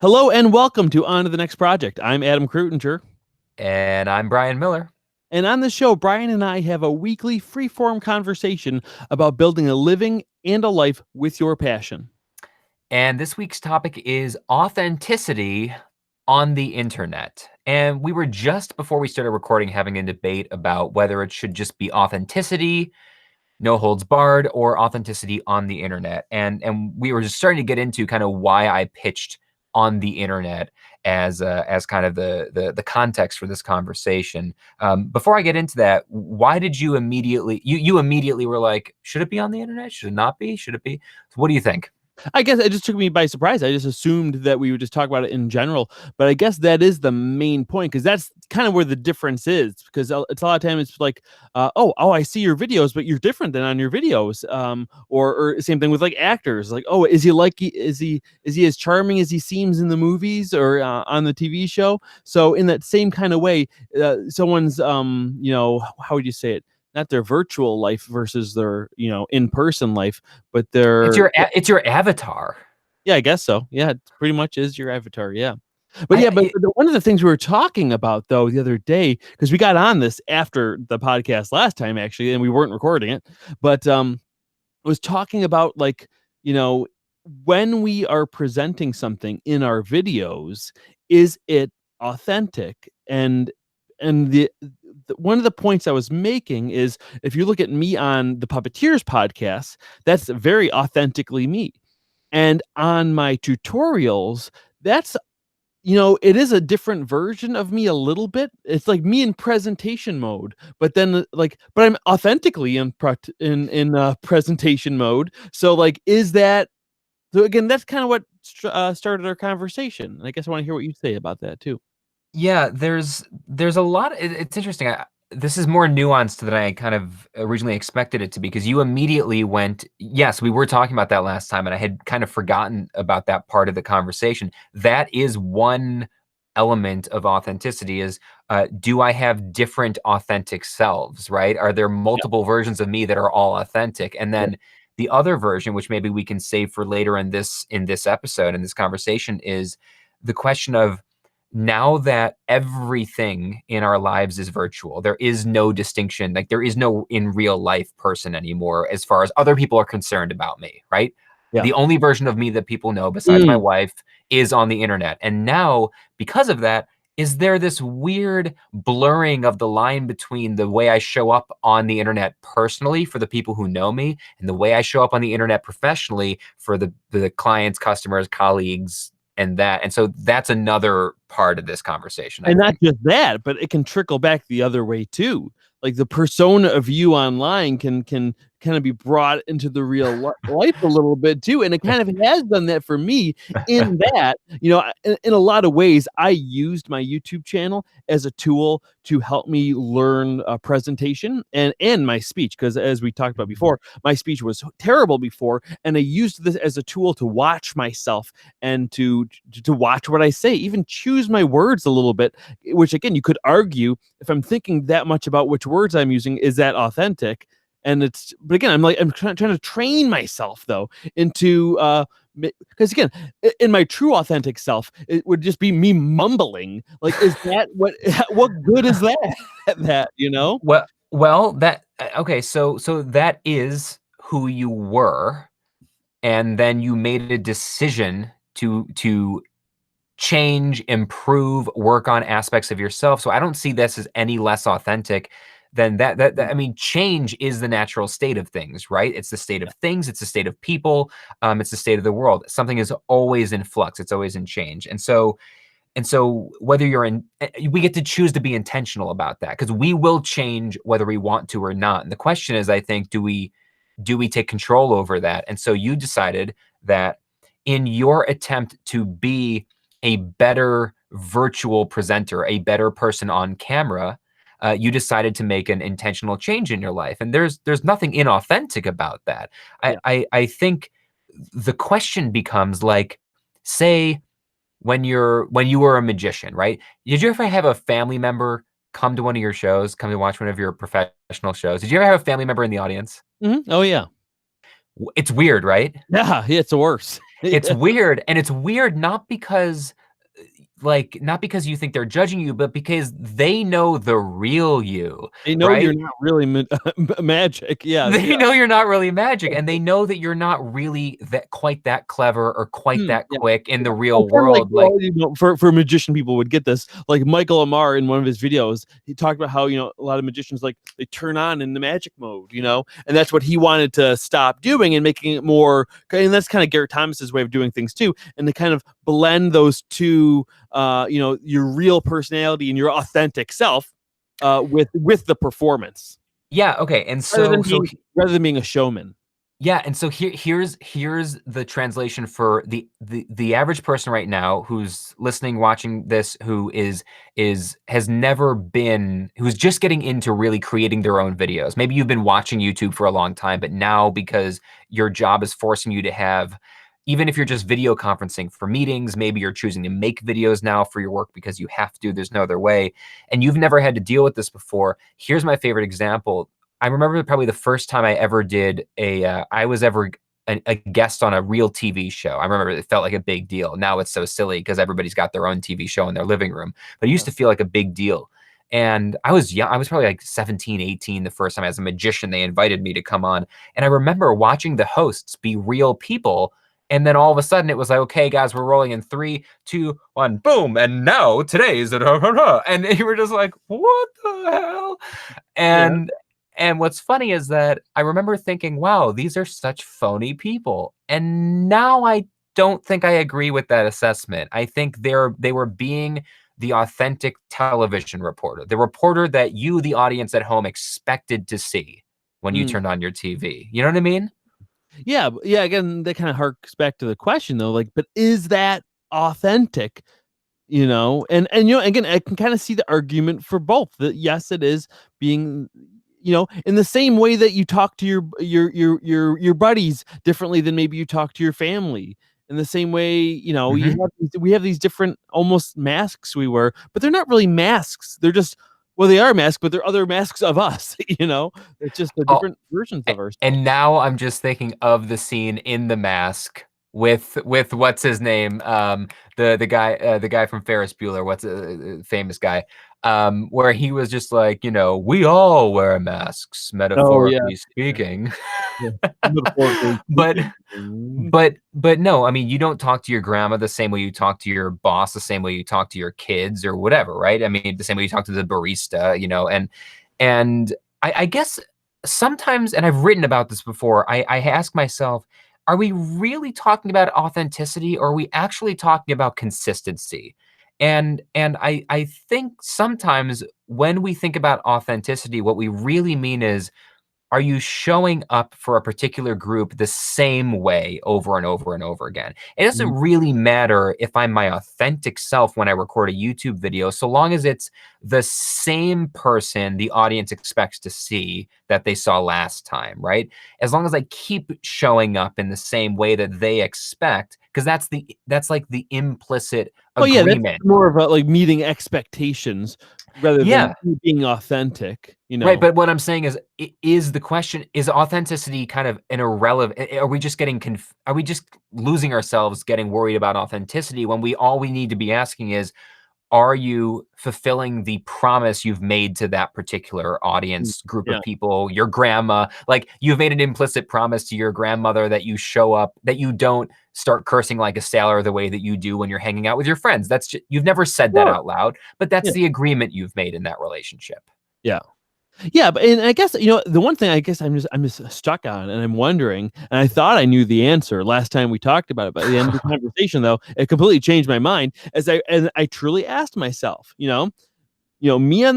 Hello and welcome to On to the Next Project. I'm Adam Krutinger. And I'm Brian Miller. And on the show, Brian and I have a weekly free-form conversation about building a living and a life with your passion. And this week's topic is authenticity on the internet. And we were just before we started recording having a debate about whether it should just be authenticity, no holds barred, or authenticity on the internet. And we were just starting to get into kind of why I pitched on the internet as kind of the context for this conversation. Before I get into that, why did you immediately were like, should it be on the internet? Should it not be? Should it be? So what do you think? I guess it just took me by surprise. I just assumed that we would just talk about it in general, but I guess that is the main point because that's kind of where the difference is. Because it's a lot of times it's like, I see your videos, but you're different than on your videos. Or same thing with like actors. Like, oh, is he as charming as he seems in the movies or on the TV show? So in that same kind of way, someone's how would you say it? Not their virtual life versus their in-person life, but their It's your avatar. yeah, I guess so. Yeah, it pretty much is your avatar. Yeah. But one of the things we were talking about though the other day, because we got on this after the podcast last time actually, and we weren't recording it, but was talking about like, when we are presenting something in our videos, is it authentic? And one of the points I was making is if you look at me on the Puppeteers podcast, that's very authentically me. And on my tutorials, that's it is a different version of me a little bit. It's like me in presentation mode, but then but I'm authentically in presentation mode. So like, is that so? Again, that's kind of what started our conversation. And I guess I want to hear what you say about that too. Yeah, there's a lot. It's interesting. This is more nuanced than I kind of originally expected it to be because you immediately went, yes, we were talking about that last time, and I had kind of forgotten about that part of the conversation. That is one element of authenticity is, do I have different authentic selves, right? Are there multiple versions of me that are all authentic? And then the other version, which maybe we can save for later in this episode, in this conversation, is the question of, now that everything in our lives is virtual, there is no distinction. Like there is no in real life person anymore as far as other people are concerned about me, right? Yeah. The only version of me that people know besides my wife is on the internet. And now, because of that, is there this weird blurring of the line between the way I show up on the internet personally for the people who know me and the way I show up on the internet professionally for the clients, customers, colleagues, and so that's another part of this conversation. And not just that, but it can trickle back the other way too. Like the persona of you online can kind of be brought into the real life a little bit too. And it kind of has done that for me in that, in a lot of ways, I used my YouTube channel as a tool to help me learn presentation and my speech. Because as we talked about before, my speech was terrible before. And I used this as a tool to watch myself and to watch what I say, even choose my words a little bit, which again, you could argue if I'm thinking that much about which words I'm using, is that authentic? But again, I'm trying to train myself though into because again, in my true authentic self, it would just be me mumbling. Like, is that what good is that? Well, that okay. So that is who you were, and then you made a decision to change, improve, work on aspects of yourself. So I don't see this as any less authentic than that. I mean, change is the natural state of things, right? It's the state of things. It's the state of people. It's the state of the world. Something is always in flux. It's always in change. And so whether we get to choose to be intentional about that because we will change whether we want to or not. And the question is, I think, do we take control over that? And so you decided that in your attempt to be a better virtual presenter, a better person on camera, you decided to make an intentional change in your life. And there's nothing inauthentic about that. I think the question becomes like, say, when you were a magician, right? Did you ever have a family member come to one of your shows, come to watch one of your professional shows? Did you ever have a family member in the audience? Mm-hmm. Oh yeah. It's weird, right? Yeah, it's the worst. It's Yeah. weird, and it's weird not because not because you think they're judging you, but because they know the real you, They know you're right? not really magic. Yes, yeah. They know you're not really magic, and they know that you're not really that clever or quite Hmm, that yeah. quick in the Well, real kinda like, world, like well, for magician people would get this, like Michael Amar in one of his videos, he talked about how, a lot of magicians, like, they turn on in the magic mode, and that's what he wanted to stop doing and making it more, and that's kind of Garrett Thomas's way of doing things too, and to kind of blend those two, your real personality and your authentic self, with the performance, yeah, okay, and rather than so being rather than being a showman. yeah, and so here's the translation for the average person right now who's listening, watching this, who has never been who's just getting into really creating their own videos. Maybe you've been watching YouTube for a long time, but now because your job is forcing you to have, even if you're just video conferencing for meetings, maybe you're choosing to make videos now for your work because you have to, there's no other way, and you've never had to deal with this before. Here's my favorite example. I remember probably the first time I ever did I was ever a guest on a real TV show. I remember it felt like a big deal. Now it's so silly because everybody's got their own TV show in their living room, but it used Yeah. to feel like a big deal. And I was young. I was probably like 17, 18 the first time as a magician they invited me to come on. And I remember watching the hosts be real people. And then all of a sudden it was like, okay, guys, we're rolling in 3, 2, 1, boom. And now today's and you were just like, what the hell? Yeah. And what's funny is that I remember thinking, wow, these are such phony people. And now I don't think I agree with that assessment. I think they were being the authentic television reporter, the reporter that you, the audience at home, expected to see when you Mm. turned on your TV. You know what I mean? Yeah, yeah, again, that kinda harks back to the question though, like, but is that authentic? And again, I can kind of see the argument for both. That yes, it is being, in the same way that you talk to your buddies differently than maybe you talk to your family. In the same way, Hmm. we have these different almost masks we wear, but they're not really masks. They're just, well, they are masks, but they're other masks of us. It's just the Oh, different versions of ourselves. and now I'm just thinking of the scene in The Mask with what's his name, the guy from Ferris Bueller, what's a famous guy, where he was just like, we all wear masks, Oh yeah, metaphorically yeah, speaking. yeah. Metaphorically But speaking. Mm. but no, I mean, you don't talk to your grandma the same way you talk to your boss, the same way you talk to your kids or whatever, right? I mean, the same way you talk to the barista, and I guess sometimes, and I've written about this before, I ask myself, are we really talking about authenticity or are we actually talking about consistency? And I think sometimes when we think about authenticity, what we really mean is, are you showing up for a particular group the same way over and over and over again? It doesn't Mm. really matter if I'm my authentic self when I record a YouTube video, so long as it's the same person the audience expects to see that they saw last time, right? As long as I keep showing up in the same way that they expect, because that's like the implicit Well, yeah, that's agreement. more of a, like, meeting expectations rather than Yeah. you being authentic, you Right, know? but what I'm saying is, is the question, is authenticity kind of an irrelevant? Are we just are we just losing ourselves getting worried about authenticity when all we need to be asking is, are you fulfilling the promise you've made to that particular Mm, audience group yeah. of people, your grandma? Like, you've made an implicit promise to your grandmother that you show up, that you don't start cursing like a sailor the way that you do when you're hanging out with your friends. That's just, you've never said that Sure. out loud, but that's Yeah, the agreement you've made in that relationship. yeah. Yeah, but and I guess, the one thing I guess I'm just stuck on, and I'm wondering, and I thought I knew the answer last time we talked about it, but at the end of the conversation, though, it completely changed my mind as I truly asked myself, me on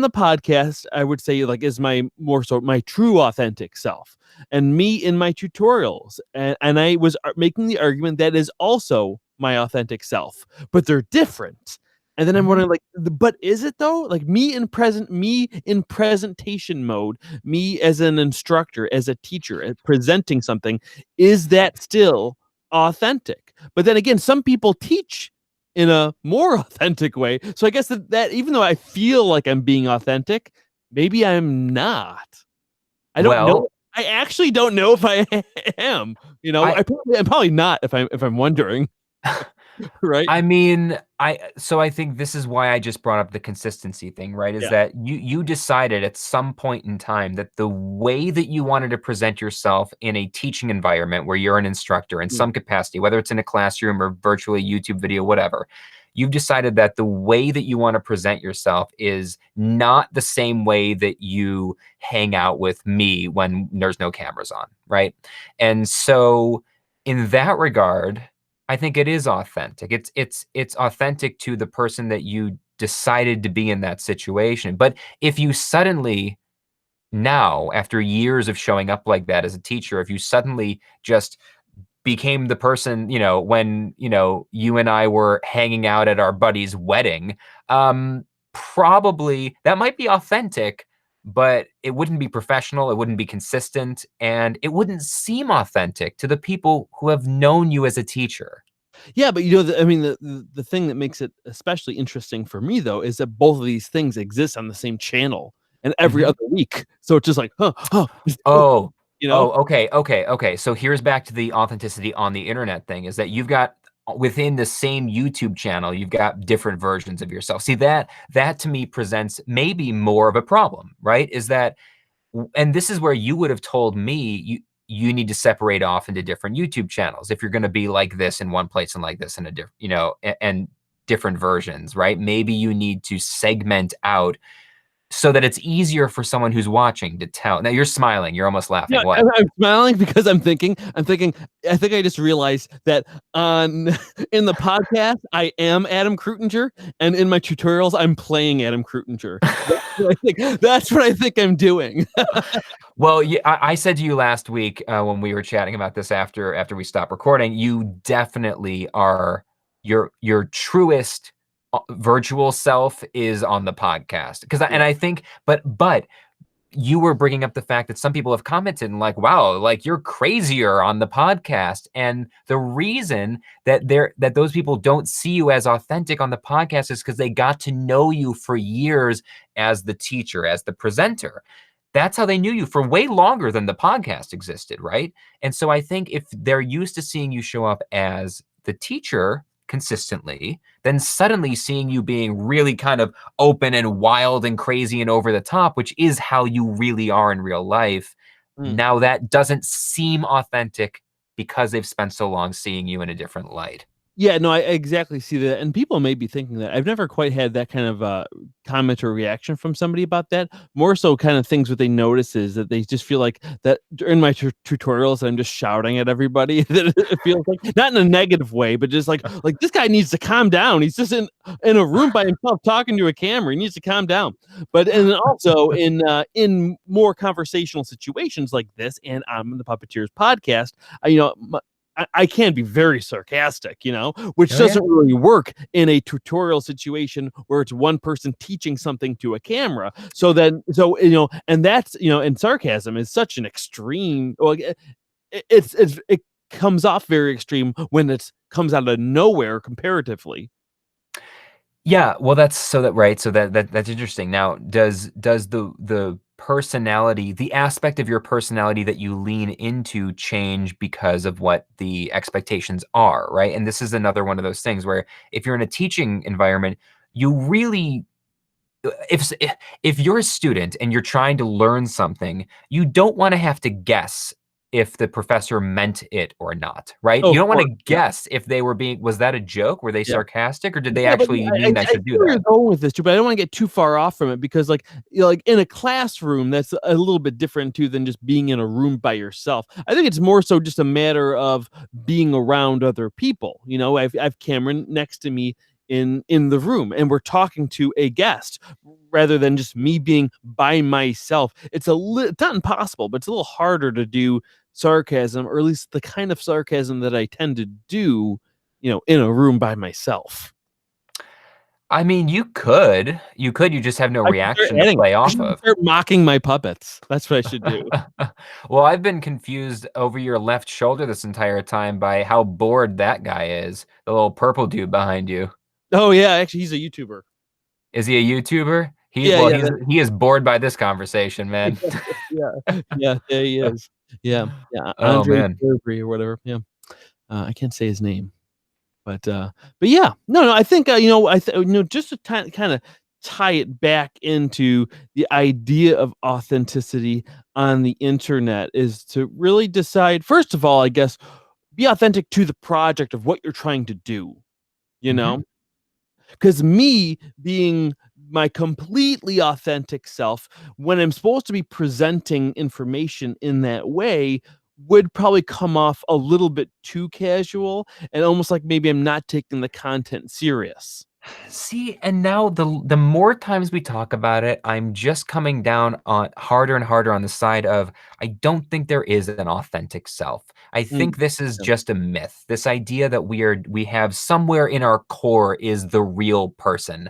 the podcast, I would say, like, is my more so my true authentic self, and me in my tutorials, and I was making the argument that is also my authentic self, but they're different. And then I'm Mhm. wondering, like, but is it though? Like, me in presentation mode, me as an instructor, as a teacher, presenting something, is that still authentic? But then again, some people teach in a more authentic way. So I guess that even though I feel like I'm being authentic, maybe I'm not. I don't Well, know. I actually don't know if I am. I I'm probably not if I'm wondering, right? I mean, I think this is why I just brought up the consistency thing, right? Is Yeah. that you decided at some point in time that the way that you wanted to present yourself in a teaching environment where you're an instructor in Mm, some capacity, whether it's in a classroom or virtually YouTube video, whatever, you've decided that the way that you want to present yourself is not the same way that you hang out with me when there's no cameras on, right? And so in that regard, I think it is authentic. It's authentic to the person that you decided to be in that situation. But if you suddenly now, after years of showing up like that as a teacher, if you suddenly just became the person, when, you and I were hanging out at our buddy's wedding, probably that might be authentic, but it wouldn't be professional, it wouldn't be consistent, and it wouldn't seem authentic to the people who have known you as a teacher. yeah, but I mean, the thing that makes it especially interesting for me though is that both of these things exist on the same channel and every Mhm. other week. So it's just like, Oh, you know? oh, okay. So here's back to the authenticity on the internet thing is that you've got within the same YouTube channel, you've got different versions of yourself. See that to me presents maybe more of a problem, right? Is that and this is where you would have told me you need to separate off into different YouTube channels if you're going to be like this in one place and like this in a different, and different versions, right? Maybe you need to segment out so that it's easier for someone who's watching to tell. Now you're smiling, you're almost laughing. Yeah, What? I'm smiling because I'm thinking, I think I just realized that on in the podcast, I am Adam Krutinger, and in my tutorials, I'm playing Adam Krutinger. That's what I think I'm doing. Well, yeah, I said to you last week when we were chatting about this after we stopped recording, you definitely are your truest virtual self is on the podcast because Yeah. and I think but you were bringing up the fact that some people have commented and like, wow, like you're crazier on the podcast. And the reason that those people don't see you as authentic on the podcast is because they got to know you for years as the teacher, as the presenter. That's how they knew you for way longer than the podcast existed, right? And so I think if they're used to seeing you show up as the teacher consistently, then suddenly seeing you being really kind of open and wild and crazy and over the top, which is how you really are in real life. Mm. Now that doesn't seem authentic because they've spent so long seeing you in a different light. Yeah, no, I exactly see that, and people may be thinking that. I've never quite had that kind of, comment or reaction from somebody about that. More so kind of things what they notice is that they just feel like that during my tutorials, I'm just shouting at everybody that it feels like not in a negative way, but just like, "This guy needs to calm down. He's just in a room by himself talking to a camera. He needs to calm down." But and then also in more conversational situations like this, and on the Puppeteers podcast, I can be very sarcastic, which Oh yeah. doesn't really work in a tutorial situation where it's one person teaching something to a camera. And that's, and sarcasm is such an extreme. Well, it comes off very extreme when it comes out of nowhere comparatively. Yeah, well, that's so that right. So that's interesting. Now, does the personality, the aspect of your personality that you lean into change because of what the expectations are, right? And this is another one of those things where if you're in a teaching environment, you really if you're a student and you're trying to learn something, you don't want to have to guess if the professor meant it or not, right? Oh, You of don't want course. to Yeah. guess if they were being, was that a joke? Were they Yeah. sarcastic or did they Yeah, but actually I mean I I see should do where you're that? going with this too, but I don't wanna get too far off from it because, like in a classroom, that's a little bit different too than just being in a room by yourself. I think it's more so just a matter of being around other people. I've Cameron next to me in the room, and we're talking to a guest rather than just me being by myself. It's not impossible, but it's a little harder to do sarcasm, or at least the kind of sarcasm that I tend to do, in a room by myself. I mean, you just have no I should start reaction to adding it. play I off should of. start mocking my puppets. That's what I should do. Well, I've been confused over your left shoulder this entire time by how bored that guy is, the little purple dude behind you. Oh, yeah, actually, he's a YouTuber. Is he a YouTuber? Yeah, yeah, He is bored by this conversation, man. yeah, yeah, there he is. Yeah, yeah, Oh Andre man. Cervery or whatever. Yeah, I can't say his name. But yeah, no, I think just to kind of tie it back into the idea of authenticity on the internet is to really decide. First of all, I guess be authentic to the project of what you're trying to do. You Hmm. know, because me being my completely authentic self when I'm supposed to be presenting information in that way would probably come off a little bit too casual and almost like maybe I'm not taking the content serious. See, and now the more times we talk about it, I'm just coming down on harder and harder on the side of I don't think there is an authentic self. I Mm, think this is yeah, just a myth. This idea that we have somewhere in our core is the real person.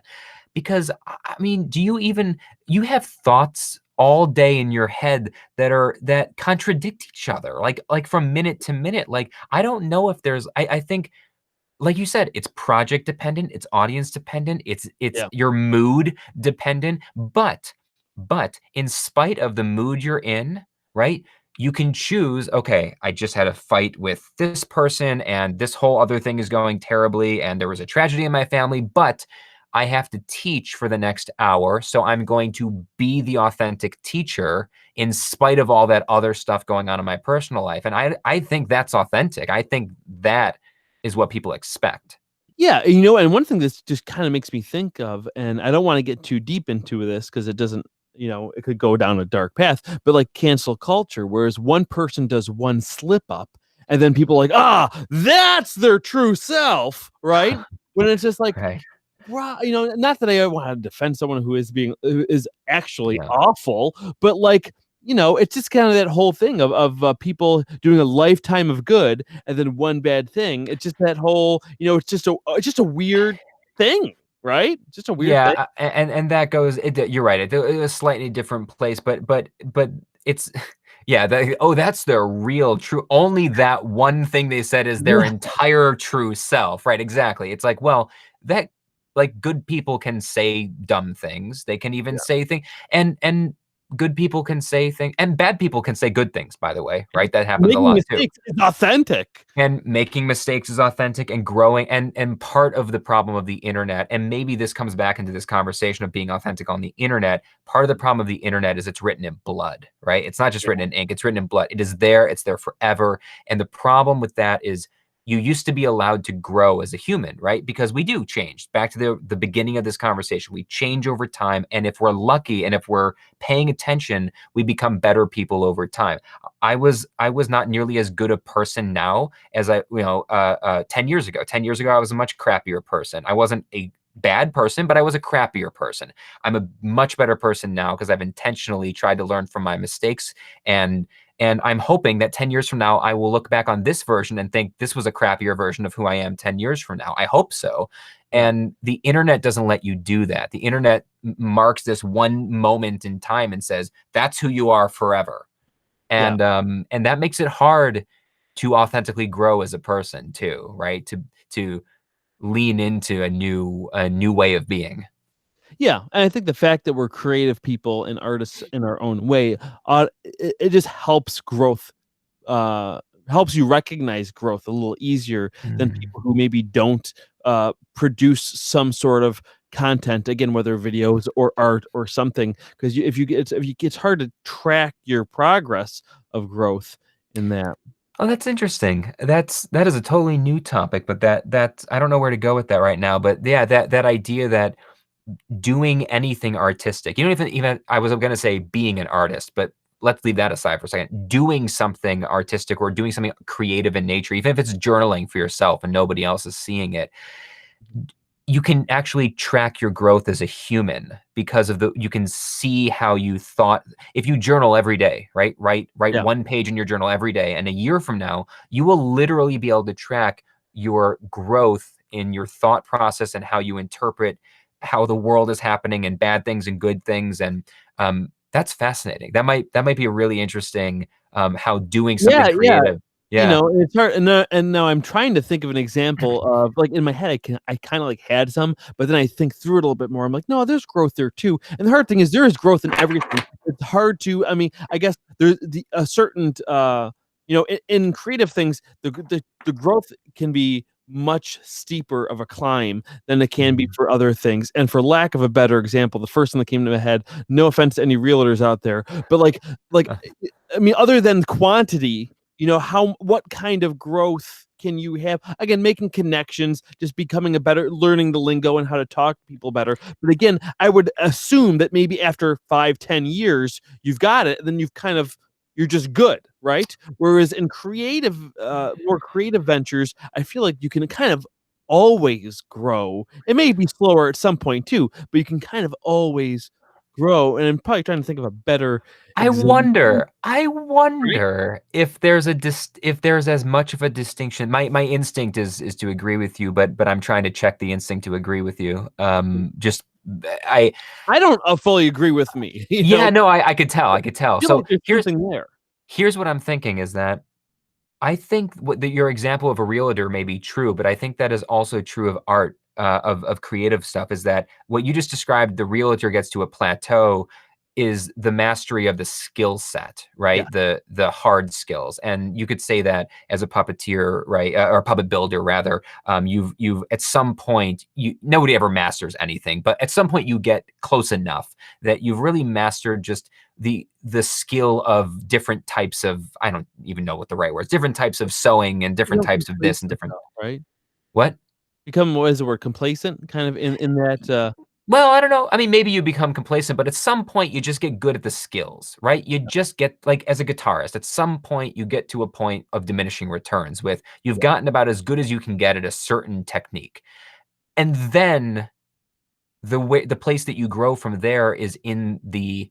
Because I mean, you have thoughts all day in your head that contradict each other, like from minute to minute. Like I don't know if I think like you said, it's project dependent, it's audience dependent, it's yeah, your mood dependent, but in spite of the mood you're in, right? You can choose, okay, I just had a fight with this person and this whole other thing is going terribly and there was a tragedy in my family, but I have to teach for the next hour, so I'm going to be the authentic teacher in spite of all that other stuff going on in my personal life. And I think that's authentic. I think that is what people expect. yeah. And one thing that just kind of makes me think of, and I don't want to get too deep into this because it doesn't, it could go down a dark path, but like cancel culture, whereas one person does one slip up, and then people are like, that's their true self, right? When it's just like, Right. right, not that I want to defend someone who is actually Yeah. awful, but like, it's just kind of that whole thing of people doing a lifetime of good and then one bad thing. It's just that whole, it's just a weird thing, right? Just a weird thing. Yeah, and that goes you're right. It's a slightly different place, but it's yeah, that's their real true only that one thing they said is their Yeah, entire true self. Right, exactly. It's like, well, that like good people can say dumb things. They can even yeah. say things and good people can say things and bad people can say good things, by the way, right? That happens a Making lot too. mistakes is authentic. And making mistakes is authentic and growing and part of the problem of the internet, and maybe this comes back into this conversation of being authentic on the internet. Part of the problem of the internet is it's written in blood, right? It's not just written in ink, it's written in blood. It is there, it's there forever. And the problem with that is you used to be allowed to grow as a human, right? Because we do change. Back to the beginning of this conversation, we change over time. And if we're lucky and if we're paying attention, we become better people over time. I was not nearly as good a person now as 10 years ago. 10 years ago, I was a much crappier person. I wasn't a bad person, but I was a crappier person. I'm a much better person now because I've intentionally tried to learn from my mistakes and and I'm hoping that 10 years from now, I will look back on this version and think this was a crappier version of who I am 10 years from now. I hope so. Yeah. And the internet doesn't let you do that. The internet marks this one moment in time and says, that's who you are forever. Yeah. And that makes it hard to authentically grow as a person too, right? To lean into a new way of being. Yeah, and I think the fact that we're creative people and artists in our own way, it just helps growth, uh, helps you recognize growth a little easier than Mm. people who maybe don't produce some sort of content again, whether videos or art or something. Because if you, it's hard to track your progress of growth in that. Oh, that's interesting. That is a totally new topic, but that I don't know where to go with that right now. But yeah, that idea that doing anything artistic, you don't even I was gonna say being an artist, but let's leave that aside for a second. Doing something artistic or doing something creative in nature, even if it's journaling for yourself and nobody else is seeing it, you can actually track your growth as a human because of you can see how you thought. If you journal every day, right, write Yeah, one page in your journal every day, and a year from now you will literally be able to track your growth in your thought process and how you interpret how the world is happening and bad things and good things. And that's fascinating. That might be a really interesting how doing something yeah, yeah. creative. Yeah. it's hard, and now I'm trying to think of an example of, like, in my head, I kinda, like, had some, but then I think through it a little bit more. I'm like, "No, there's growth there too." And the hard thing is there is growth in everything. It's hard to, I mean, I guess there's a certain, in creative things, the growth can be much steeper of a climb than it can be Mhm. for other things. And for lack of a better example, the first one that came to my head, no offense to any realtors out there, but like I mean, other than quantity, what kind of growth can you have? Again, making connections, just becoming a better, learning the lingo and how to talk to people better. But again, I would assume that maybe after 5, 10 years, you've got it, then you're just good, right? Whereas in more creative ventures, I feel like you can kind of always grow. It may be slower at some point too, but you can kind of always grow. And I'm probably trying to think of a better I example, wonder I right? wonder if there's if there's as much of a distinction. My instinct is to agree with you, but I'm trying to check the instinct to agree with you. Just I I don't fully agree with me. Yeah, no, I could tell, I could I tell. feel like So there's something there. here's what I'm thinking is that I think your example of a realtor may be true, but I think that is also true of art, of creative stuff. Is that what you just described? The realtor gets to a plateau, is the mastery of the skill set, Yeah, right? The hard skills, and you could say that as a puppeteer, right, or a puppet builder rather. You've at some point, nobody ever masters anything, but at some point you get close enough that you've really mastered just the skill of different types of, I don't even know what the right word is, different types of sewing and different become types of this and complacent different though, right? what? Become, what is the word, complacent? Kind of in that, Well, I don't know. I mean, maybe you become complacent, but at some point you just get good at the skills, right? You just get like as a guitarist, at some point you get to a point of diminishing returns with you've yeah, gotten about as good as you can get at a certain technique. And then the place that you grow from there is in the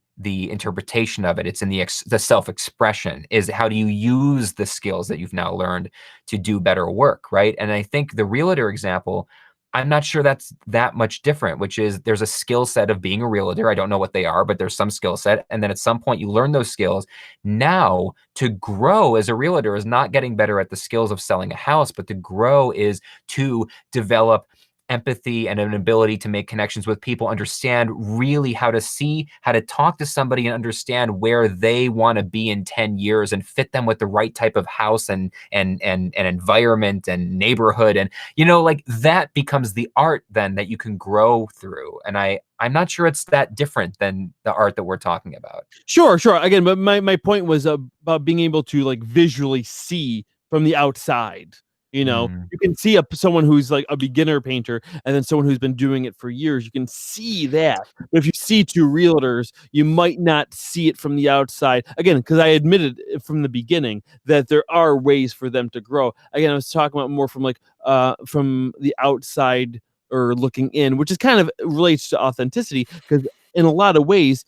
interpretation of it. It's in the self-expression. Is how do you use the skills that you've now learned to do better work, right? And I think the realtor example, I'm not sure that's that much different, which is there's a skill set of being a realtor. I don't know what they are, but there's some skill set. And then at some point you learn those skills. Now to grow as a realtor is not getting better at the skills of selling a house, but to grow is to develop empathy and an ability to make connections with people, understand really how to see, how to talk to somebody and understand where they want to be in 10 years and fit them with the right type of house and environment and neighborhood. And like that becomes the art then that you can grow through. And I'm not sure it's that different than the art that we're talking about. sure, sure. Again, but my point was about being able to, like, visually see from the outside. Mm. You can see someone who's like a beginner painter, and then someone who's been doing it for years. You can see that. But if you see two realtors, you might not see it from the outside. Again, because I admitted from the beginning that there are ways for them to grow. Again, I was talking about more from the outside or looking in, which is kind of relates to authenticity, because in a lot of ways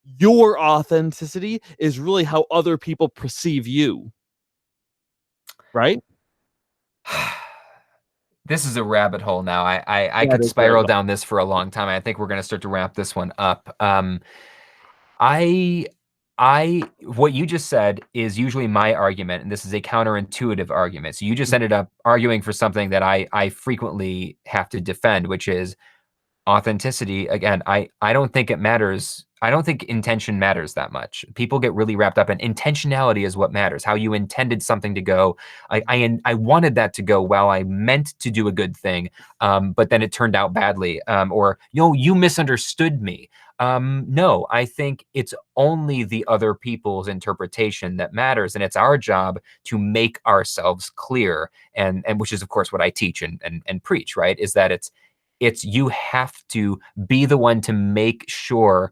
your authenticity is really how other people perceive you, right? This is a rabbit hole now. I That could is very spiral well. down this for a long time. I think we're going to start to wrap this one up. I what you just said is usually my argument, and this is a counterintuitive argument. So you just ended up arguing for something that I frequently have to defend, which is authenticity. Again, I don't think it matters. I don't think intention matters that much. People get really wrapped up in intentionality is what matters. How you intended something to go. I wanted that to go well. I meant to do a good thing, but then it turned out badly. Or you misunderstood me. No, I think it's only the other people's interpretation that matters, and it's our job to make ourselves clear. And which is of course what I teach and preach. Right? Is that it's you have to be the one to make sure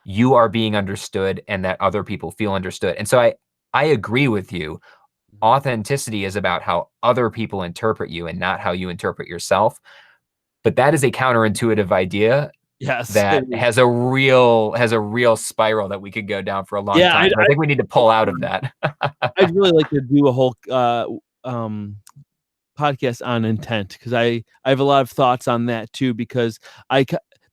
you are being understood and that other people feel understood. And so I agree with you. Authenticity is about how other people interpret you and not how you interpret yourself. But that is a counterintuitive idea Yes, it that is. has a real spiral that we could go down for a long Yeah, time. So I think we need to pull out of that. I'd really like to do a whole um podcast on intent, because I have a lot of thoughts on that too, because I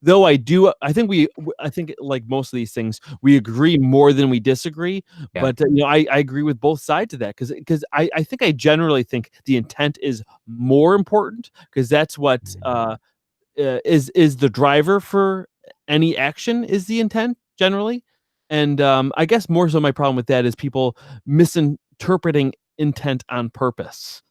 though I think like most of these things, we agree more than we disagree. Yeah. But I agree with both sides of that because I think I generally think the intent is more important because that's what is the driver for any action is the intent generally. And I guess more so my problem with that is people misinterpreting intent on purpose.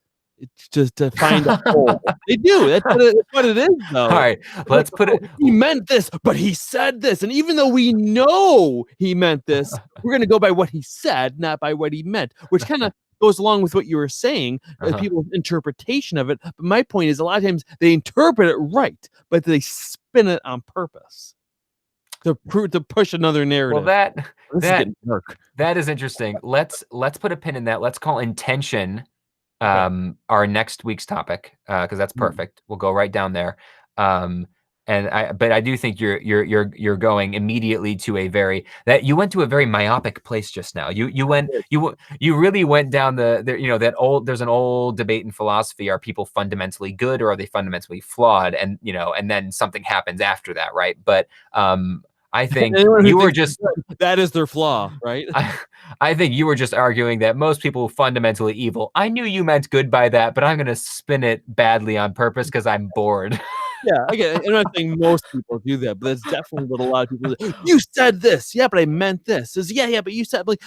It's just to find a hole. They do. That's what it is, All though. right, Like, let's put oh, it. he meant this, but he said this. And even though we know he meant this, we're going to go by what he said, not by what he meant, which kind of goes along with what you were saying, people's interpretation of it. But my point is, a lot of times they interpret it right, but they spin it on purpose to push another Well, narrative. that This is that getting dark. that is interesting. Let's put a pin in that. Let's call intention Okay. our next week's topic, because that's Mm. perfect. We'll go right down there. But I do think you're going immediately to a very that you went to a very myopic place just now. You really went down that old there's an old debate in philosophy: are people fundamentally good or are they fundamentally flawed? And then something happens after that, right? But I think Anyone who you were thinks just they're good, that is their flaw, right? I, I think you were just arguing that most people are fundamentally evil. I knew you meant good by that, but I'm going to spin it badly on purpose because I'm bored. Yeah, again, I'm not saying most people do that, but that's definitely what a lot of people do. You said this, yeah, but I meant this. Says, yeah, but you said like,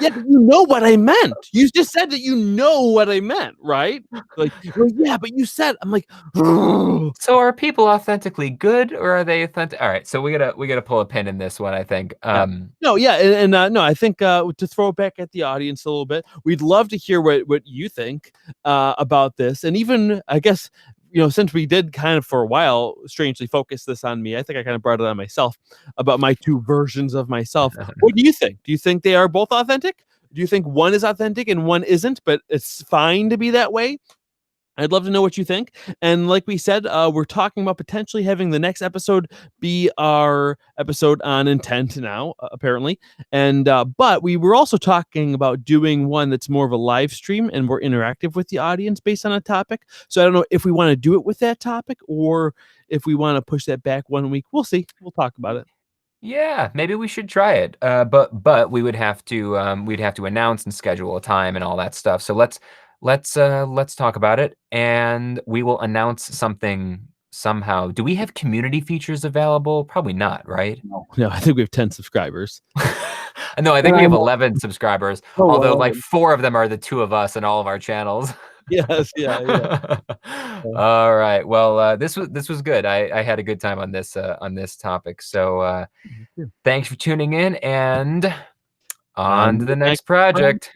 yeah, but you know what I meant. You just said that you know what I meant, right? Like, well, yeah, but you said. I'm like, "Ugh." So are people authentically good or are they authentic? All right, so we gotta pull a pin in this one, I think. Yeah. No, yeah, and no, I think to throw it back at the audience a little bit, we'd love to hear what you think about this, and even I guess since we did kind of for a while strangely focus this on me, I think I kind of brought it on myself about my two versions of myself. What do you think? Do you think they are both authentic? Do you think one is authentic and one isn't, but it's fine to be that way? I'd love to know what you think. And like we said, we're talking about potentially having the next episode be our episode on intent now, apparently. And but we were also talking about doing one that's more of a live stream and more interactive with the audience based on a topic. So I don't know if we want to do it with that topic or if we want to push that back 1 week. We'll see. We'll talk about it. Yeah, maybe we should try it. But we'd have to announce and schedule a time and all that stuff. So let's talk about it, and we will announce something somehow. Do we have community features available? Probably not, right? No, I think we have 10 subscribers. No, I think we have 11 subscribers, Oh, although like 11. 4 of them are the two of us and all of our channels. Yes, yeah. All right. Well, this was good. I had a good time on this topic. So Yeah. thanks for tuning in, and on On to the the next next one. project.